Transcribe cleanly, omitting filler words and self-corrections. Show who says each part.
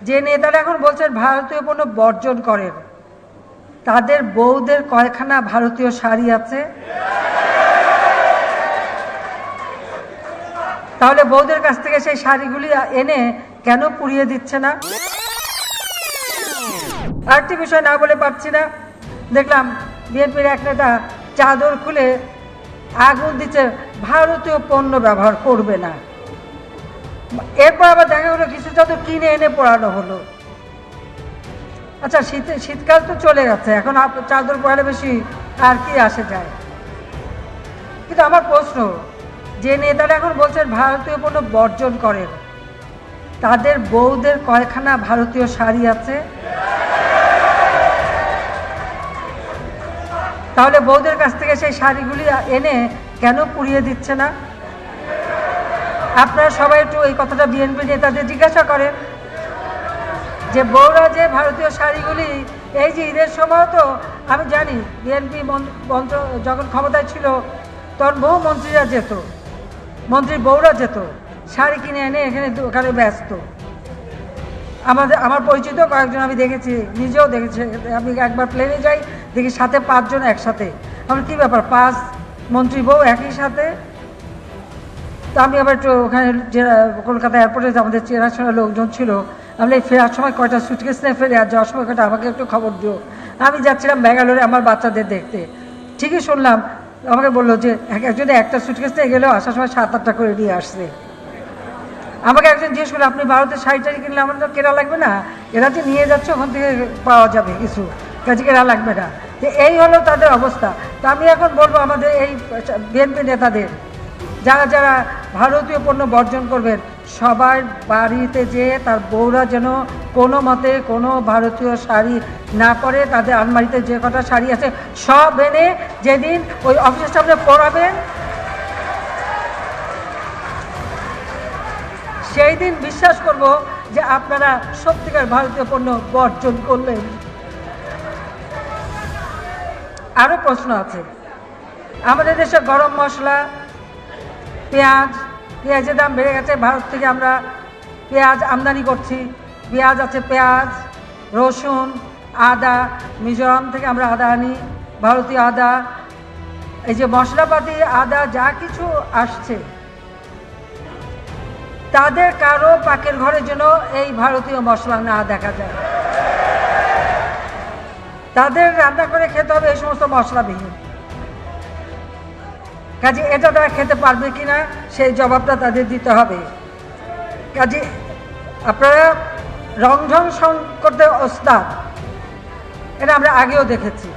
Speaker 1: যে নেতারা এখন বলছেন ভারতীয় পণ্য বর্জন করেন, তাদের বউদের কয়খানা ভারতীয় শাড়ি আছে? তাহলে বউদের কাছ থেকে সেই শাড়িগুলি এনে কেন পুড়িয়ে দিচ্ছে না? আরেকটি বিষয় না বলে পারছি না, দেখলাম বিএনপির এক নেতা চাদর খুলে আগুন দিচ্ছে, ভারতীয় পণ্য ব্যবহার করবে না। এরপর আবার দেখা গেলো কিছু চাদর কিনে এনে পরানো হলো। আচ্ছা, শীতকাল তো চলে গেছে, এখন চাদর পরালে বেশি আর কি আসে যায়। কিন্তু আমার প্রশ্ন, যে নেতারা এখন বলছেন ভারতীয় পণ্য বর্জন করেন, তাদের বউদের কয়খানা ভারতীয় শাড়ি আছে? তাহলে বউদের কাছ থেকে সেই শাড়িগুলি এনে কেন পুড়িয়ে দিচ্ছে না? আপনারা সবাই একটু এই কথাটা বিএনপি নেতাদের জিজ্ঞাসা করেন যে বউরা যে ভারতীয় শাড়িগুলি, এই যে ঈদের সময় তো আমি জানি বিএনপি মন্ত্র যখন ক্ষমতায় ছিল তখন বহু মন্ত্রীরা যেত, মন্ত্রীর বউরা যেত শাড়ি কিনে এনে এখানে ওখানে ব্যস্ত। আমার পরিচিত কয়েকজন আমি দেখেছি, নিজেও দেখেছি। আমি একবার প্লেনে যাই, দেখি সাথে 5 জন একসাথে। আমার কী ব্যাপার, 5 মন্ত্রী বউ একই সাথে? তো আমি আবার একটু ওখানে যে কলকাতা এয়ারপোর্টে আমাদের চেনাশোনা লোকজন ছিল, আমি ফেরার সময় কয়টা সুটকেস নিয়ে ফেরে, আর যাওয়ার সময় কয়টা আমাকে একটু খবর দিও। আমি যাচ্ছিলাম ব্যাঙ্গালোরে আমার বাচ্চাদের দেখতে, ঠিকই শুনলাম আমাকে বললো যে একজনে একটা সুটকেস নিয়ে গেলেও আসার সময় 7-8টা করে নিয়ে আসছে। আমাকে একজন জিজ্ঞেস করলো, আপনি ভারতের শাড়ি টাড়ি কিনলে আমার তো কেনা লাগবে না? এরা যে নিয়ে যাচ্ছে ওখান থেকে পাওয়া যাবে কিছু, কাজে কেনা লাগবে না। তো এই হলো তাদের অবস্থা। তো আমি এখন বলবো আমাদের এই বিএনপি নেতাদের, যারা যারা ভারতীয় পণ্য বর্জন করবেন, সবার বাড়িতে যেয়ে তার বউরা যেন কোনো মতে কোনো ভারতীয় শাড়ি না পরে, তাদের আলমারিতে যে কটা শাড়ি আছে সব এনে যেদিন ওই অফিসের সামনে পরাবেন, সেই দিন বিশ্বাস করব যে আপনারা সত্যিকার ভারতীয় পণ্য বর্জন করলেন। আরও প্রশ্ন আছে। আমাদের দেশে গরম মশলা, পেঁয়াজের দাম বেড়ে গেছে। ভারত থেকে আমরা পেঁয়াজ আমদানি করছি, পেঁয়াজ আছে, পেঁয়াজ, রসুন, আদা, মিজোরাম থেকে আমরা আদা আনি, ভারতীয় আদা। এই যে মশলাপাতি, আদা যা কিছু আসছে, তাদের কারো পাকের ঘরের জন্য এই ভারতীয় মশলা না দেখা যায়। তাদের রান্না করে খেতে হবে এই সমস্ত মশলাবিহীন। কাজে এটা তারা খেতে পারবে কিনা সেই জবাবটা তাদের দিতে হবে। কাজে আপনারা রংঢং করতে ওস্তাদ, এটা আমরা আগেও দেখেছি।